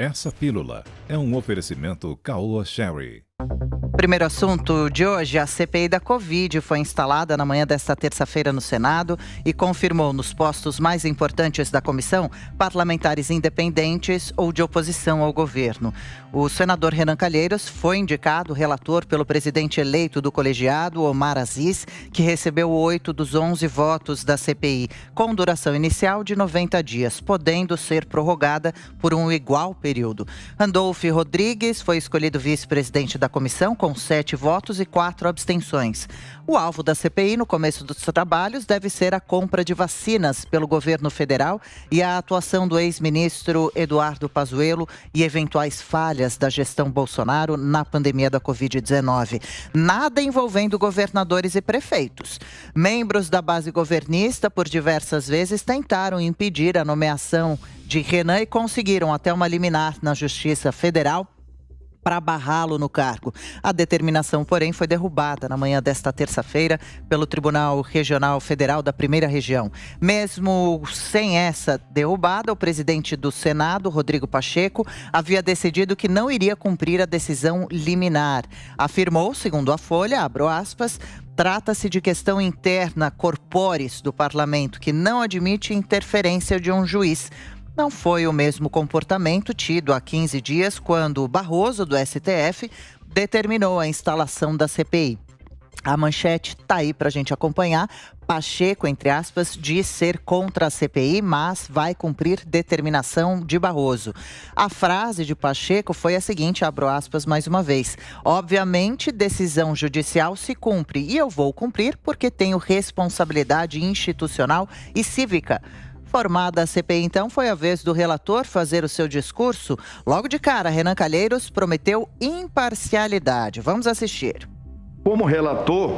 Essa pílula é um oferecimento Caoa Sherry. Primeiro assunto de hoje, a CPI da Covid foi instalada na manhã desta terça-feira no Senado e confirmou nos postos mais importantes da comissão parlamentares independentes ou de oposição ao governo. O senador Renan Calheiros foi indicado relator pelo presidente eleito do colegiado, Omar Aziz, que recebeu 8 dos 11 votos da CPI, com duração inicial de 90 dias, podendo ser prorrogada por um igual período. Randolph Rodrigues foi escolhido vice-presidente da comissão com 7 votos e 4 abstenções. O alvo da CPI no começo dos trabalhos deve ser a compra de vacinas pelo governo federal e a atuação do ex-ministro Eduardo Pazuello e eventuais falhas da gestão Bolsonaro na pandemia da Covid-19. Nada envolvendo governadores e prefeitos. Membros da base governista, por diversas vezes, tentaram impedir a nomeação de Renan e conseguiram até uma liminar na Justiça Federal para barrá-lo no cargo. A determinação, porém, foi derrubada na manhã desta terça-feira pelo Tribunal Regional Federal da Primeira Região. Mesmo sem essa derrubada, o presidente do Senado, Rodrigo Pacheco, havia decidido que não iria cumprir a decisão liminar. Afirmou, segundo a Folha, abro aspas, trata-se de questão interna corporis do parlamento, que não admite interferência de um juiz. Não foi o mesmo comportamento tido há 15 dias, quando Barroso, do STF, determinou a instalação da CPI. A manchete está aí para a gente acompanhar. Pacheco, entre aspas, diz ser contra a CPI, mas vai cumprir determinação de Barroso. A frase de Pacheco foi a seguinte, abro aspas mais uma vez. Obviamente, decisão judicial se cumpre e eu vou cumprir porque tenho responsabilidade institucional e cívica. Formada a CPI, então, foi a vez do relator fazer o seu discurso. Logo de cara, Renan Calheiros prometeu imparcialidade. Vamos assistir. Como relator,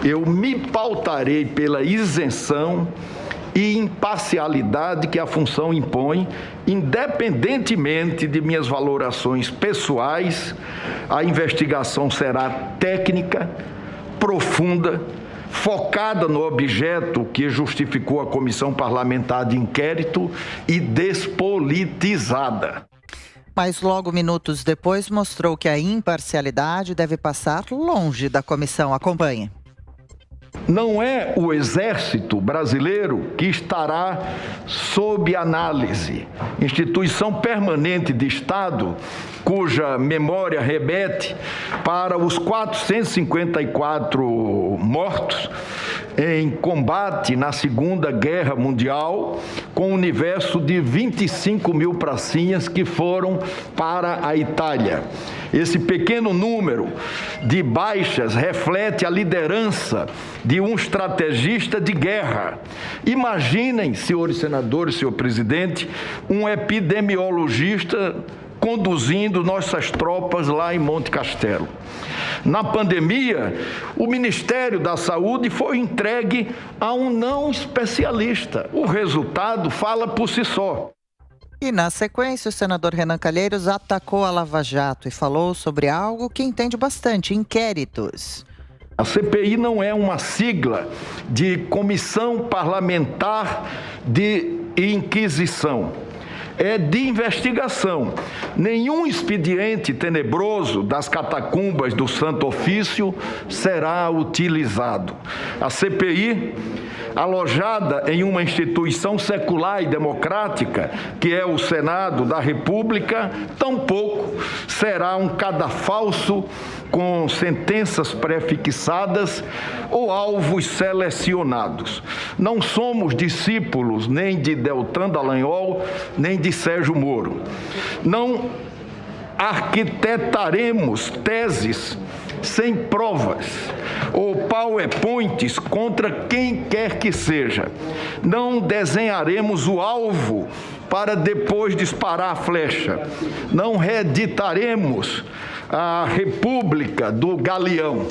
eu me pautarei pela isenção e imparcialidade que a função impõe, independentemente de minhas valorações pessoais. A investigação será técnica, profunda, focada no objeto que justificou a comissão parlamentar de inquérito e despolitizada. Mas logo minutos depois mostrou que a imparcialidade deve passar longe da comissão. Acompanhe. Não é o Exército Brasileiro que estará sob análise. Instituição permanente de Estado, cuja memória remete para os 454 mortos em combate na Segunda Guerra Mundial, com um universo de 25 mil pracinhas que foram para a Itália. Esse pequeno número de baixas reflete a liderança de um estrategista de guerra. Imaginem, senhores senadores, senhor presidente, um epidemiologista conduzindo nossas tropas lá em Monte Castelo. Na pandemia, o Ministério da Saúde foi entregue a um não especialista. O resultado fala por si só. E na sequência, o senador Renan Calheiros atacou a Lava Jato e falou sobre algo que entende bastante, inquéritos. A CPI não é uma sigla de Comissão Parlamentar de Inquisição. É de investigação. Nenhum expediente tenebroso das catacumbas do Santo Ofício será utilizado. A CPI, alojada em uma instituição secular e democrática, que é o Senado da República, tampouco será um cadafalso com sentenças prefixadas ou alvos selecionados. Não somos discípulos nem de Deltan Dallagnol, nem de Sérgio Moro. Não arquitetaremos teses sem provas ou PowerPoints contra quem quer que seja. Não desenharemos o alvo para depois disparar a flecha. Não reeditaremos a República do Galeão.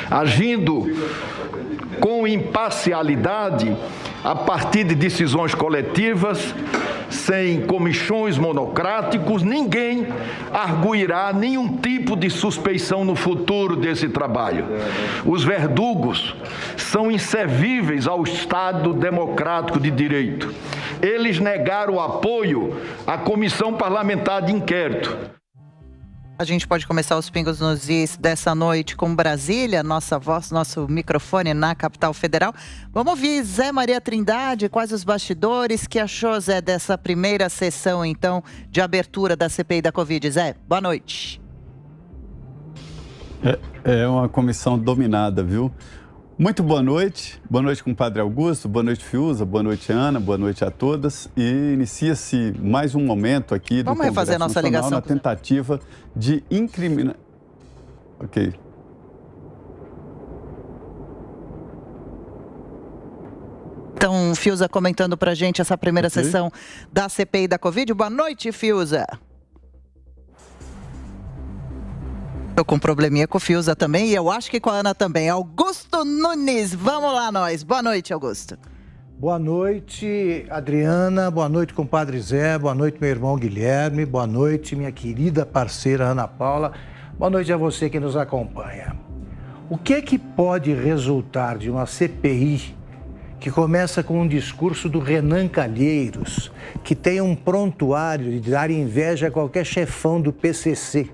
Agindo com imparcialidade, a partir de decisões coletivas, sem comichões monocráticos, ninguém arguirá nenhum tipo de suspeição no futuro desse trabalho. Os verdugos são inservíveis ao Estado democrático de direito. eles negaram o apoio à comissão parlamentar de inquérito. A gente pode começar os pingos nos is dessa noite com Brasília, nossa voz, nosso microfone na capital federal. Vamos ouvir Zé Maria Trindade, quais os bastidores, que achou, Zé, dessa primeira sessão, então, de abertura da CPI da Covid. Zé, boa noite. É uma comissão dominada, viu? Muito boa noite compadre Augusto, boa noite Fiuza, boa noite Ana, boa noite a todas. E inicia-se mais um momento aqui do Congresso refazer nossa Nacional ligação na tentativa de incriminar... Ok. Então, Fiuza comentando pra gente essa primeira sessão da CPI da Covid. Boa noite, Fiuza. Tô com um probleminha com o Fiuza também e eu acho que com a Ana também. Augusto Nunes, vamos lá nós. Boa noite, Augusto. Boa noite, Adriana. Boa noite, compadre Zé. Boa noite, meu irmão Guilherme. Boa noite, minha querida parceira Ana Paula. Boa noite a você que nos acompanha. O que é que pode resultar de uma CPI que começa com um discurso do Renan Calheiros, que tem um prontuário de dar inveja a qualquer chefão do PCC?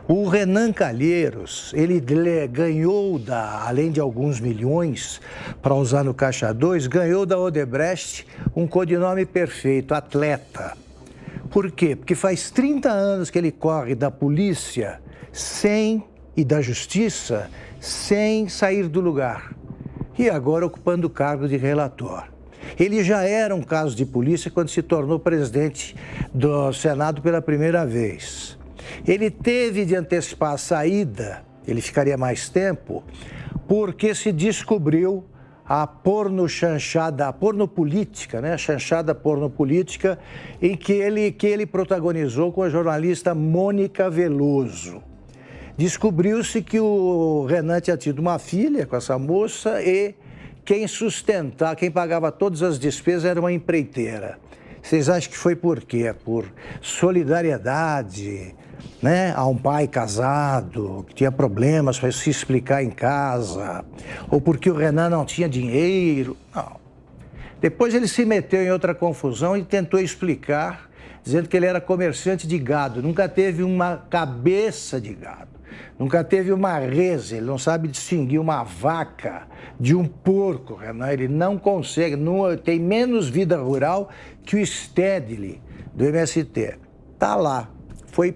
O Renan Calheiros, ele ganhou, além de alguns milhões, para usar no Caixa 2, ganhou da Odebrecht um codinome perfeito, Atleta. Por quê? Porque faz 30 anos que ele corre da polícia e da justiça sem sair do lugar. E agora ocupando o cargo de relator. Ele já era um caso de polícia quando se tornou presidente do Senado pela primeira vez. Ele teve de antecipar a saída, ele ficaria mais tempo, porque se descobriu a pornochanchada, a pornopolítica, né? A chanchada pornopolítica em que ele protagonizou com a jornalista Mônica Veloso. Descobriu-se que o Renan tinha tido uma filha com essa moça e quem pagava todas as despesas era uma empreiteira. Vocês acham que foi por quê? Por solidariedade, né? A um pai casado, que tinha problemas para se explicar em casa, ou porque o Renan não tinha dinheiro. Não. Depois ele se meteu em outra confusão e tentou explicar, dizendo que ele era comerciante de gado, nunca teve uma cabeça de gado, nunca teve uma reza, ele não sabe distinguir uma vaca de um porco, Renan, ele não consegue, tem menos vida rural que o Stedley do MST. Tá lá, foi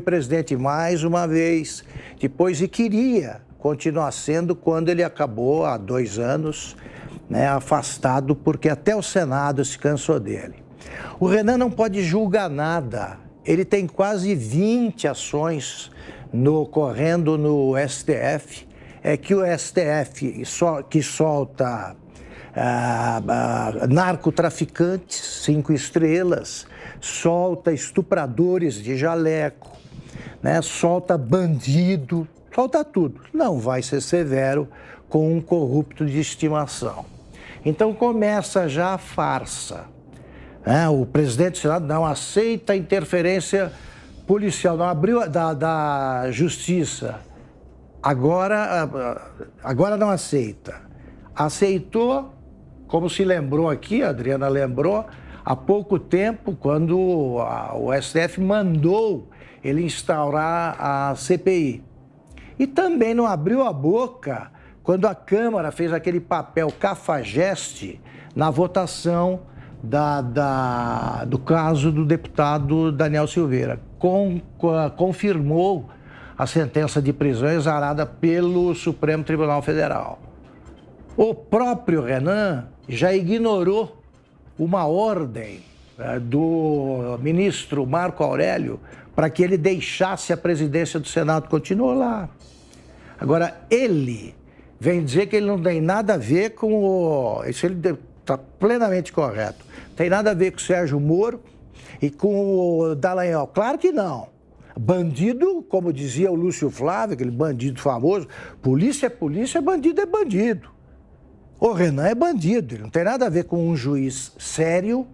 presidente mais uma vez, depois e queria continuar sendo quando ele acabou há 2 anos, né, afastado, porque até o Senado se cansou dele. O Renan não pode julgar nada, ele tem quase 20 ações correndo no STF, é que o STF que solta narcotraficantes, 5 estrelas, solta estupradores de jaleco, né? Solta bandido, solta tudo. Não vai ser severo com um corrupto de estimação. Então começa já a farsa. O presidente do Senado não aceita a interferência policial, não abriu da justiça. Agora não aceita. Aceitou, como se lembrou aqui, a Adriana lembrou, há pouco tempo, quando o STF mandou ele instaurar a CPI. E também não abriu a boca quando a Câmara fez aquele papel cafajeste na votação do caso do deputado Daniel Silveira. Confirmou a sentença de prisão exarada pelo Supremo Tribunal Federal. O próprio Renan já ignorou uma ordem do ministro Marco Aurélio para que ele deixasse a presidência do Senado. Continuou lá. Agora, ele vem dizer que ele não tem nada a ver com o... Isso ele está plenamente correto. Não tem nada a ver com o Sérgio Moro e com o Dallagnol. Claro que não. Bandido, como dizia o Lúcio Flávio, aquele bandido famoso, polícia é polícia, bandido é bandido. O Renan é bandido, ele não tem nada a ver com um juiz sério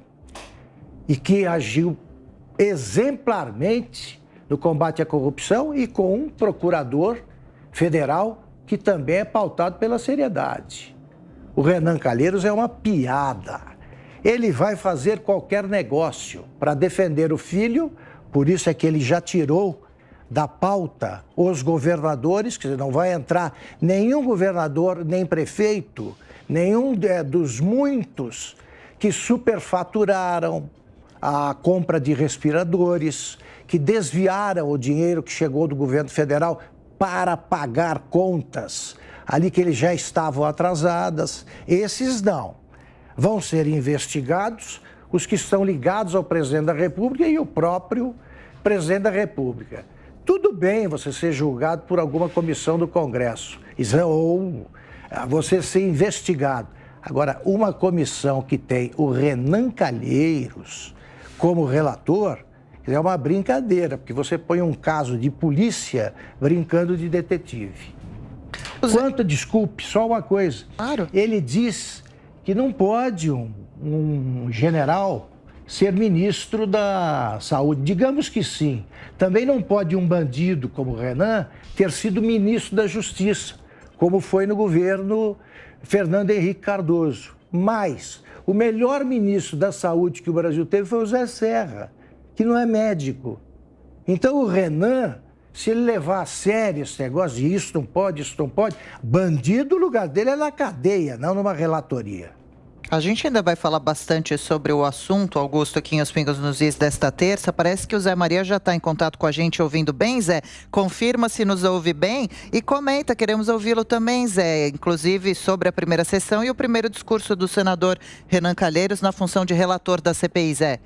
e que agiu exemplarmente no combate à corrupção e com um procurador federal que também é pautado pela seriedade. O Renan Calheiros é uma piada. Ele vai fazer qualquer negócio para defender o filho, por isso é que ele já tirou da pauta os governadores, que não vai entrar nenhum governador, nem prefeito, nenhum dos muitos que superfaturaram a compra de respiradores, que desviaram o dinheiro que chegou do governo federal para pagar contas ali que eles já estavam atrasadas. Esses não. Vão ser investigados os que estão ligados ao presidente da República e o próprio presidente da República. Tudo bem você ser julgado por alguma comissão do Congresso, ou você ser investigado. Agora, uma comissão que tem o Renan Calheiros como relator, é uma brincadeira, porque você põe um caso de polícia brincando de detetive. Desculpe, só uma coisa. Claro. Ele diz que não pode um general ser ministro da Saúde. Digamos que sim. Também não pode um bandido como o Renan ter sido ministro da Justiça, como foi no governo Fernando Henrique Cardoso. Mas o melhor ministro da Saúde que o Brasil teve foi o Zé Serra, que não é médico. Então o Renan, se ele levar a sério esse negócio de isso não pode, bandido, o lugar dele é na cadeia, não numa relatoria. A gente ainda vai falar bastante sobre o assunto, Augusto, aqui em Os Pingos nos Is desta terça. Parece que o Zé Maria já está em contato com a gente, ouvindo bem, Zé? Confirma se nos ouve bem e comenta, queremos ouvi-lo também, Zé, inclusive sobre a primeira sessão e o primeiro discurso do senador Renan Calheiros na função de relator da CPI, Zé.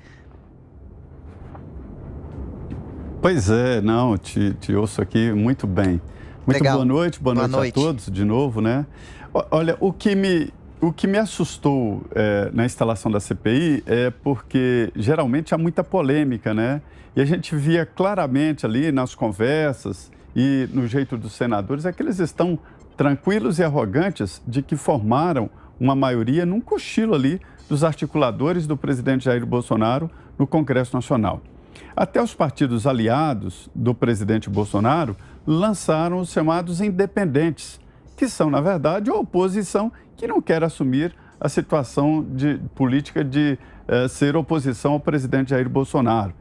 Pois é, não, te ouço aqui muito bem. Muito Legal. boa noite a todos de novo, né? Olha, o que me assustou na instalação da CPI é porque geralmente há muita polêmica, né? E a gente via claramente ali nas conversas e no jeito dos senadores é que eles estão tranquilos e arrogantes de que formaram uma maioria num cochilo ali dos articuladores do presidente Jair Bolsonaro no Congresso Nacional. Até os partidos aliados do presidente Bolsonaro lançaram os chamados independentes, que são, na verdade, a oposição que não quer assumir a situação política de ser oposição ao presidente Jair Bolsonaro.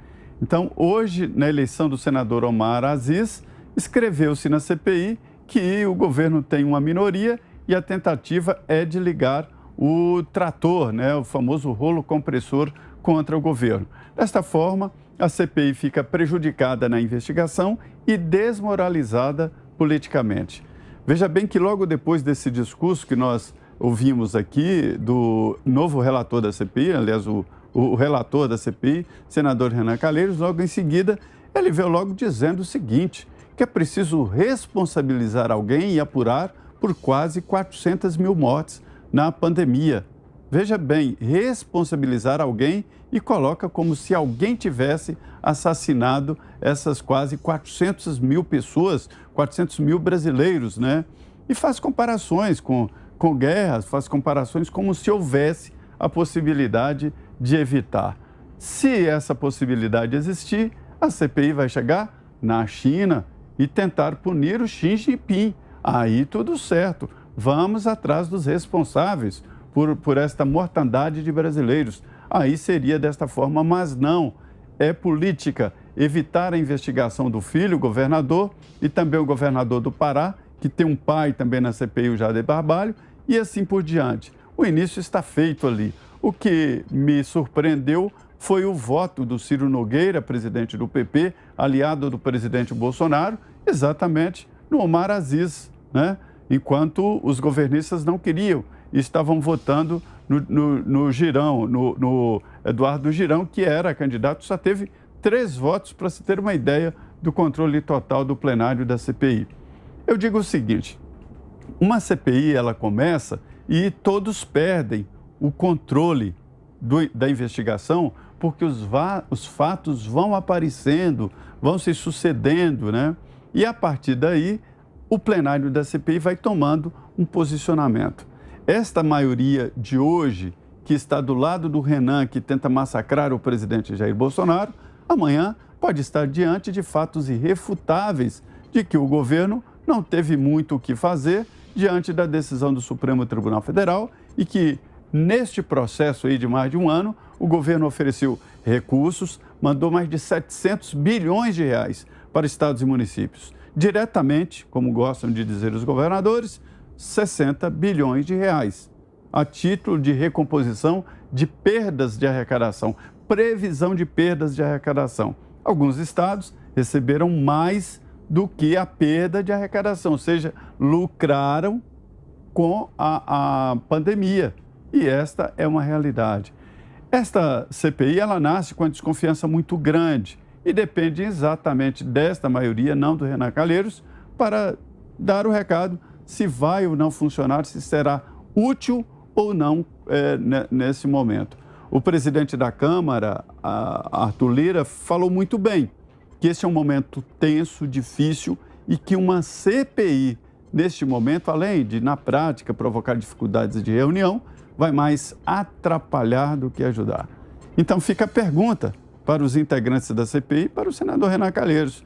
Então, hoje, na eleição do senador Omar Aziz, escreveu-se na CPI que o governo tem uma minoria e a tentativa é de ligar o trator, né, o famoso rolo compressor, contra o governo. Desta forma, a CPI fica prejudicada na investigação e desmoralizada politicamente. Veja bem que logo depois desse discurso que nós ouvimos aqui do novo relator da CPI, aliás, o relator da CPI, senador Renan Calheiros, logo em seguida, ele veio logo dizendo o seguinte, que é preciso responsabilizar alguém e apurar por quase 400 mil mortes na pandemia. Veja bem, responsabilizar alguém e coloca como se alguém tivesse assassinado essas quase 400 mil pessoas, 400 mil brasileiros, né? E faz comparações com guerras, faz comparações como se houvesse a possibilidade de evitar. Se essa possibilidade existir, a CPI vai chegar na China e tentar punir o Xi Jinping. Aí tudo certo, vamos atrás dos responsáveis por esta mortandade de brasileiros. Aí seria desta forma, mas não. É política evitar a investigação do filho, o governador, e também o governador do Pará, que tem um pai também na CPI, o Jader Barbalho, e assim por diante. O início está feito ali. O que me surpreendeu foi o voto do Ciro Nogueira, presidente do PP, aliado do presidente Bolsonaro, exatamente no Omar Aziz, né? Enquanto os governistas não queriam e estavam votando no Girão, no Eduardo Girão, que era candidato, só teve 3 votos, para se ter uma ideia do controle total do plenário da CPI. Eu digo o seguinte, uma CPI, ela começa e todos perdem o controle da investigação, porque os fatos vão aparecendo, vão se sucedendo, né? E a partir daí, o plenário da CPI vai tomando um posicionamento. Esta maioria de hoje, que está do lado do Renan, que tenta massacrar o presidente Jair Bolsonaro, amanhã pode estar diante de fatos irrefutáveis de que o governo não teve muito o que fazer diante da decisão do Supremo Tribunal Federal e que Neste processo aí de mais de um ano, o governo ofereceu recursos, mandou mais de 700 bilhões de reais para estados e municípios. Diretamente, como gostam de dizer os governadores, 60 bilhões de reais, a título de recomposição de perdas de arrecadação, previsão de perdas de arrecadação. Alguns estados receberam mais do que a perda de arrecadação, ou seja, lucraram com a pandemia. E esta é uma realidade. Esta CPI, ela nasce com uma desconfiança muito grande e depende exatamente desta maioria, não do Renan Calheiros, para dar o recado se vai ou não funcionar, se será útil ou não nesse momento. O presidente da Câmara, Arthur Lira, falou muito bem que esse é um momento tenso, difícil e que uma CPI, neste momento, além de, na prática, provocar dificuldades de reunião, vai mais atrapalhar do que ajudar. Então fica a pergunta para os integrantes da CPI e para o senador Renan Calheiros.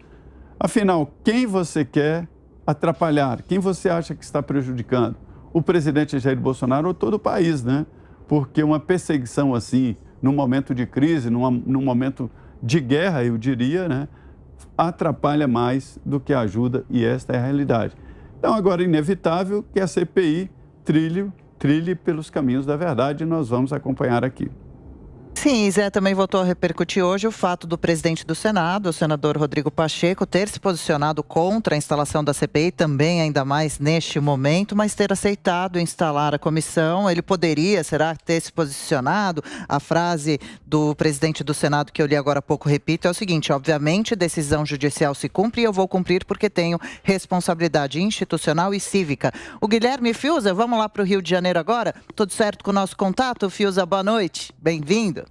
Afinal, quem você quer atrapalhar? Quem você acha que está prejudicando? O presidente Jair Bolsonaro ou todo o país, né? Porque uma perseguição assim, num momento de crise, num momento de guerra, eu diria, né? Atrapalha mais do que ajuda e esta é a realidade. Então, agora é inevitável que a CPI trilhe pelos caminhos da verdade e nós vamos acompanhar aqui. Sim, Zé também voltou a repercutir hoje o fato do presidente do Senado, o senador Rodrigo Pacheco, ter se posicionado contra a instalação da CPI, também ainda mais neste momento, mas ter aceitado instalar a comissão. Ele poderia, será, ter se posicionado? A frase do presidente do Senado que eu li agora há pouco, repito, é o seguinte: obviamente, decisão judicial se cumpre e eu vou cumprir porque tenho responsabilidade institucional e cívica. O Guilherme Fiuza, vamos lá para o Rio de Janeiro agora? Tudo certo com o nosso contato? Fiuza, boa noite, bem-vindo.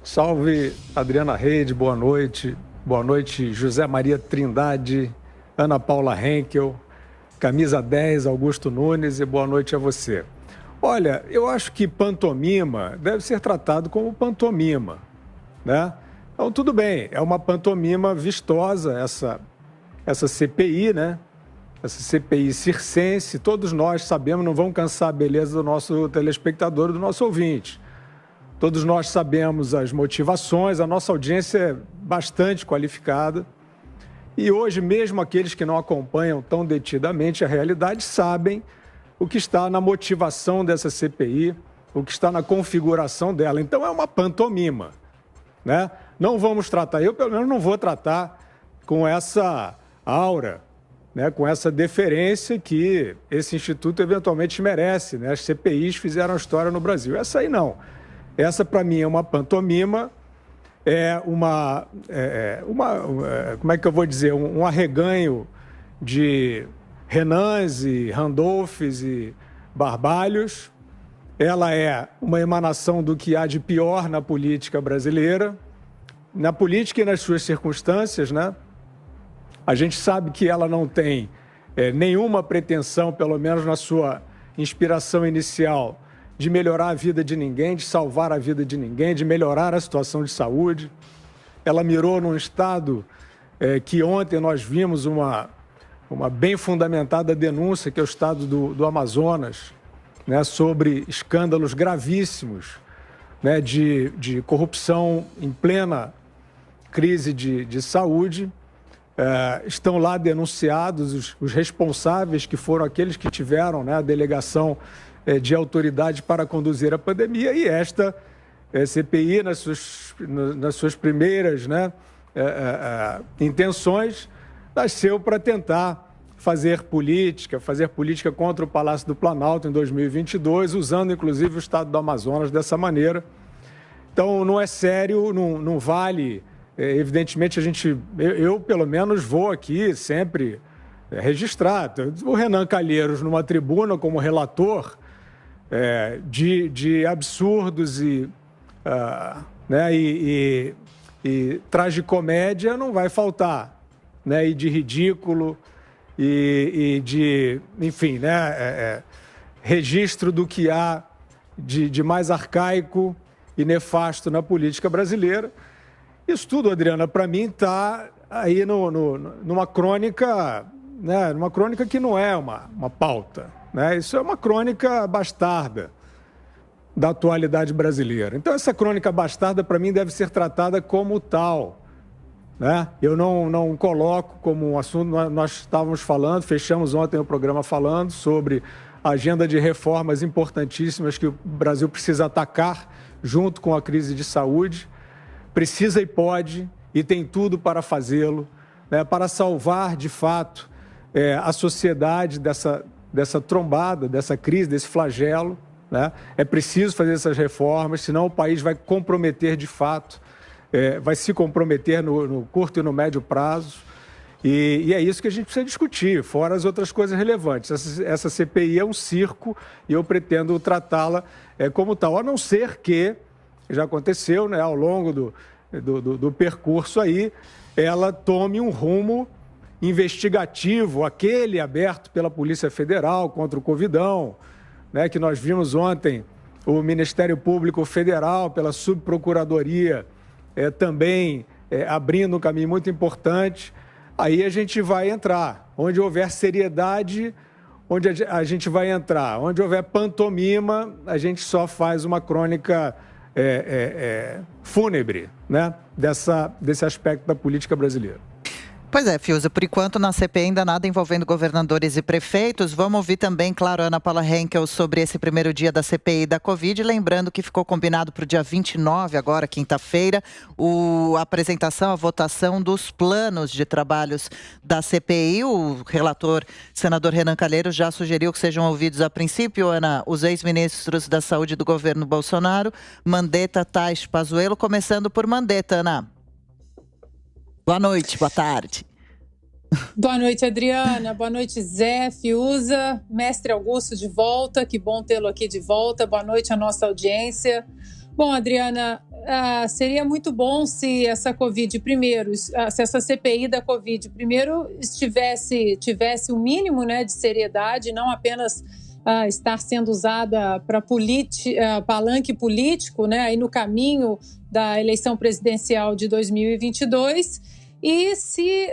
Salve, Adriana Reide, boa noite. Boa noite, José Maria Trindade, Ana Paula Henkel, camisa 10, Augusto Nunes, e boa noite a você. Olha, eu acho que pantomima deve ser tratado como pantomima, né? Então, tudo bem, é uma pantomima vistosa essa CPI, né? Essa CPI circense, todos nós sabemos, não vamos cansar a beleza do nosso telespectador, do nosso ouvinte. Todos nós sabemos as motivações, a nossa audiência é bastante qualificada. E hoje, mesmo aqueles que não acompanham tão detidamente a realidade, sabem o que está na motivação dessa CPI, o que está na configuração dela. Então, é uma pantomima, né? Não vamos tratar, eu pelo menos não vou tratar com essa aura, né, com essa deferência que esse instituto eventualmente merece, né? As CPIs fizeram história no Brasil. Essa aí não. Essa, para mim, é uma pantomima, como é que eu vou dizer, um arreganho de Renans e Randolphs e Barbalhos. Ela é uma emanação do que há de pior na política brasileira, na política e nas suas circunstâncias, né? A gente sabe que ela não tem nenhuma pretensão, pelo menos na sua inspiração inicial, de melhorar a vida de ninguém, de salvar a vida de ninguém, de melhorar a situação de saúde. Ela mirou num estado que ontem nós vimos uma bem fundamentada denúncia, que é o estado do Amazonas, né, sobre escândalos gravíssimos, né, de corrupção em plena crise de saúde. Estão lá denunciados os responsáveis, que foram aqueles que tiveram, né, a delegação de autoridade para conduzir a pandemia, e esta CPI, nas suas primeiras, né, intenções, nasceu para tentar fazer política contra o Palácio do Planalto em 2022, usando inclusive o estado do Amazonas dessa maneira. Então, não é sério, não vale. Evidentemente, eu pelo menos vou aqui sempre registrar. O Renan Calheiros, numa tribuna como relator, de absurdos né, e tragicomédia não vai faltar, né, e de ridículo e de, enfim, né, registro do que há de mais arcaico e nefasto na política brasileira. Isso tudo, Adriana, para mim está aí numa crônica, né, numa crônica que não é uma pauta, né? Isso é uma crônica bastarda da atualidade brasileira. Então, essa crônica bastarda, para mim, deve ser tratada como tal, né? Eu não coloco como um assunto. Nós estávamos falando, fechamos ontem o programa falando sobre a agenda de reformas importantíssimas que o Brasil precisa atacar junto com a crise de saúde. Precisa e pode, e tem tudo para fazê-lo, né, para salvar, de fato, a sociedade dessa trombada, dessa crise, desse flagelo, né? É preciso fazer essas reformas, senão o país vai comprometer, de fato, vai se comprometer no curto e no médio prazo. E é isso que a gente precisa discutir, fora as outras coisas relevantes. Essa CPI é um circo e eu pretendo tratá-la como tal, a não ser que, já aconteceu, né, ao longo do percurso aí, ela tome um rumo investigativo, aquele aberto pela Polícia Federal contra o Covidão, né, que nós vimos ontem o Ministério Público Federal, pela Subprocuradoria, também abrindo um caminho muito importante. Aí a gente vai entrar. Onde houver seriedade, onde a gente vai entrar. Onde houver pantomima, a gente só faz uma crônica fúnebre, né, desse aspecto da política brasileira. Pois é, Fiuza, por enquanto na CPI ainda nada envolvendo governadores e prefeitos. Vamos ouvir também, claro, a Ana Paula Henkel sobre esse primeiro dia da CPI da Covid. Lembrando que ficou combinado para o dia 29, agora quinta-feira, a apresentação, a votação dos planos de trabalhos da CPI. O relator, senador Renan Calheiros, já sugeriu que sejam ouvidos a princípio, Ana, os ex-ministros da Saúde do governo Bolsonaro, Mandetta, Tais, Pazuello, começando por Mandetta, Ana. Boa noite, boa tarde. Boa noite, Adriana. Boa noite, Zé, Fiuza, mestre Augusto de volta. Que bom tê-lo aqui de volta. Boa noite à nossa audiência. Bom, Adriana, seria muito bom se essa Covid primeiro, se essa CPI da Covid primeiro tivesse um mínimo, né, de seriedade, não apenas estar sendo usada para palanque político, né, aí no caminho da eleição presidencial de 2022, e se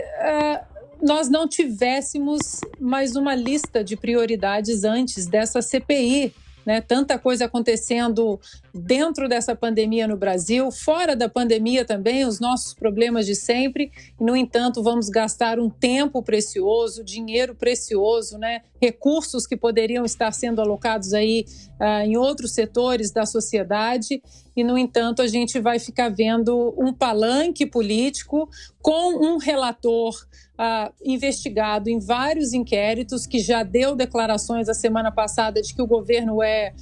nós não tivéssemos mais uma lista de prioridades antes dessa CPI, né? Tanta coisa acontecendo dentro dessa pandemia no Brasil, fora da pandemia também, os nossos problemas de sempre. No entanto, vamos gastar um tempo precioso, dinheiro precioso, né? Recursos que poderiam estar sendo alocados aí em outros setores da sociedade. E, no entanto, a gente vai ficar vendo um palanque político com um relator investigado em vários inquéritos, que já deu declarações a semana passada de que o governo é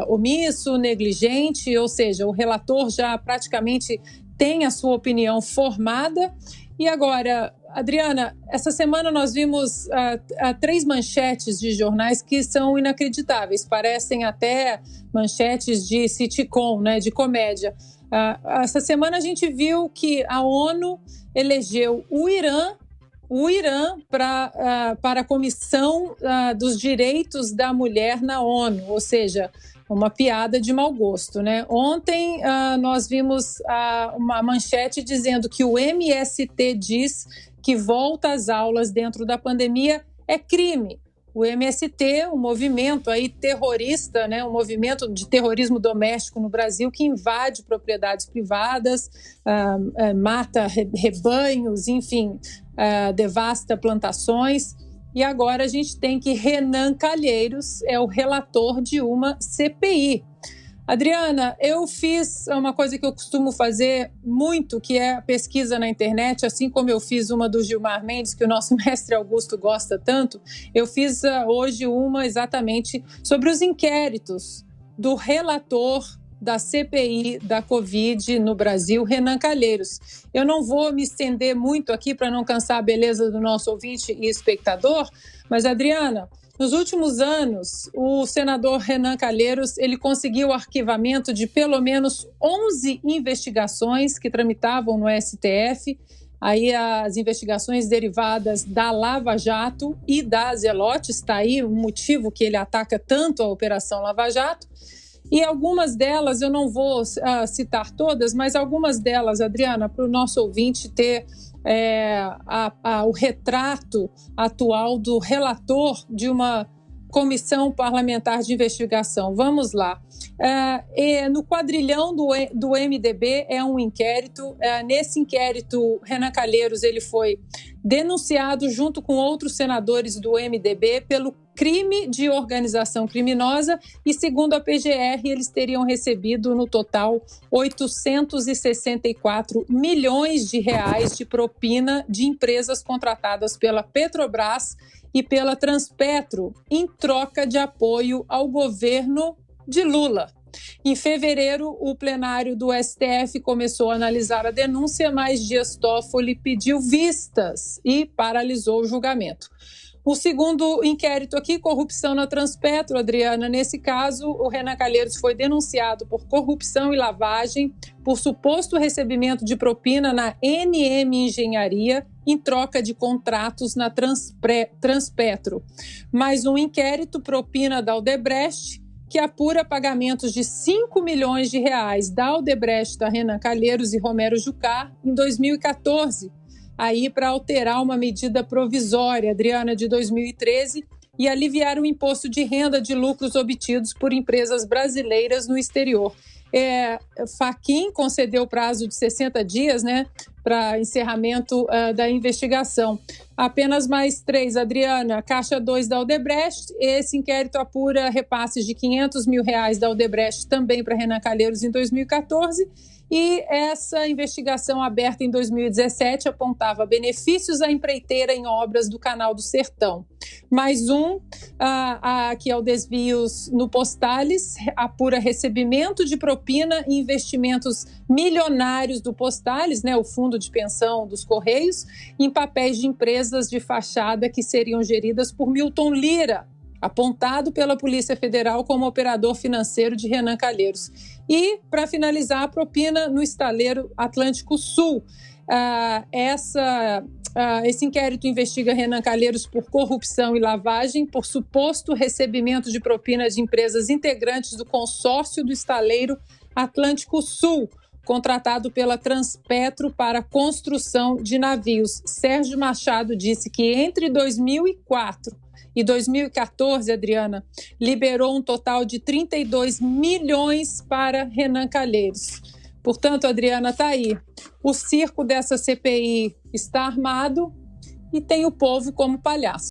omisso, negligente, ou seja, o relator já praticamente tem a sua opinião formada. E agora, Adriana, essa semana nós vimos 3 manchetes de jornais que são inacreditáveis, parecem até manchetes de sitcom, né, de comédia. Essa semana a gente viu que a ONU elegeu o Irã para a Comissão dos Direitos da Mulher na ONU, ou seja, uma piada de mau gosto, né? Ontem nós vimos uma manchete dizendo que o MST diz que volta às aulas dentro da pandemia é crime. O MST, um movimento aí terrorista, né, um movimento de terrorismo doméstico no Brasil que invade propriedades privadas, mata rebanhos, enfim, devasta plantações. E agora a gente tem que Renan Calheiros é o relator de uma CPI. Adriana, eu fiz uma coisa que eu costumo fazer muito, que é a pesquisa na internet, assim como eu fiz uma do Gilmar Mendes, que o nosso mestre Augusto gosta tanto. Eu fiz hoje uma exatamente sobre os inquéritos do relator da CPI da Covid no Brasil, Renan Calheiros. Eu não vou me estender muito aqui para não cansar a beleza do nosso ouvinte e espectador, mas, Adriana, nos últimos anos, o senador Renan Calheiros ele conseguiu o arquivamento de pelo menos 11 investigações que tramitavam no STF, aí as investigações derivadas da Lava Jato e da Zelote, está aí o motivo que ele ataca tanto a Operação Lava Jato. E algumas delas, eu não vou citar todas, mas algumas delas, Adriana, para o nosso ouvinte ter o retrato atual do relator de uma Comissão Parlamentar de Investigação. Vamos lá. No quadrilhão do MDB é um inquérito. Nesse inquérito, Renan Calheiros ele foi denunciado junto com outros senadores do MDB pelo crime de organização criminosa e, segundo a PGR, eles teriam recebido no total 864 milhões de reais de propina de empresas contratadas pela Petrobras e pela Transpetro em troca de apoio ao governo de Lula. Em fevereiro, o plenário do STF começou a analisar a denúncia, mas Dias Toffoli pediu vistas e paralisou o julgamento. O segundo inquérito aqui, corrupção na Transpetro, Adriana. Nesse caso, o Renan Calheiros foi denunciado por corrupção e lavagem, por suposto recebimento de propina na NM Engenharia em troca de contratos na Transpetro. Mais um inquérito, propina da Odebrecht, que apura pagamentos de 5 milhões de reais da Odebrecht a Renan Calheiros e Romero Jucá em 2014, aí para alterar uma medida provisória, Adriana, de 2013, e aliviar o imposto de renda de lucros obtidos por empresas brasileiras no exterior. Fachin concedeu prazo de 60 dias, né, para encerramento da investigação. Apenas mais 3, Adriana. Caixa 2 da Odebrecht. Esse inquérito apura repasses de 500 mil reais da Odebrecht também para Renan Calheiros em 2014. E essa investigação aberta em 2017 apontava benefícios à empreiteira em obras do Canal do Sertão. Mais um, que é o desvios no Postales, apura recebimento de propina e investimentos milionários do Postales, né, o fundo de pensão dos Correios, em papéis de empresas de fachada que seriam geridas por Milton Lira, apontado pela Polícia Federal como operador financeiro de Renan Calheiros. E, para finalizar, a propina no estaleiro Atlântico Sul. Esse inquérito investiga Renan Calheiros por corrupção e lavagem, por suposto recebimento de propina de empresas integrantes do consórcio do estaleiro Atlântico Sul, contratado pela Transpetro para construção de navios. Sérgio Machado disse que entre 2004 e 2014, Adriana, liberou um total de 32 milhões para Renan Calheiros. Portanto, Adriana, está aí. O circo dessa CPI está armado e tem o povo como palhaço.